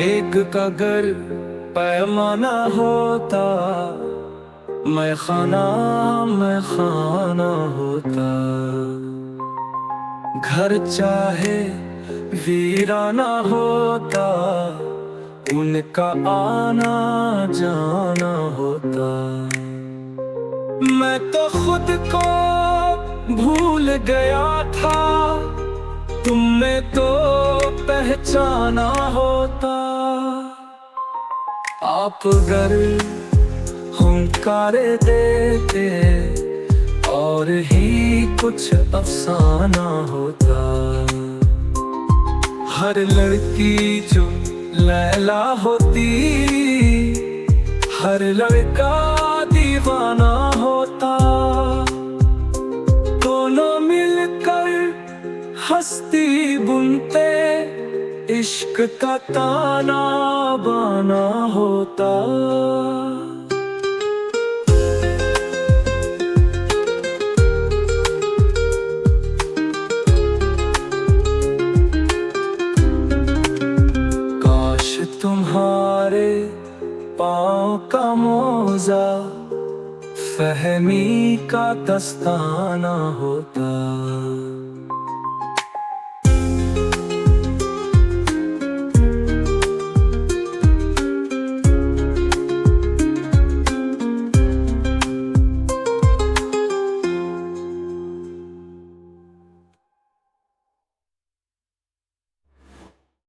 एक कगर पैमाना होता, मैं खाना होता। घर चाहे वीराना होता, उनका आना जाना होता। मैं तो खुद को भूल गया था, तुमने तो पहचाना होता। आप अगर हुंकारे देते और ही कुछ अफसाना होता। हर लड़की जो लैला होती, हर लड़का दीवाना होता। दोनों मिलकर हस्ती बुनते, इश्क का ताना बाना होता। काश तुम्हारे पाँव का मोजा फहमी का दस्ताना होता।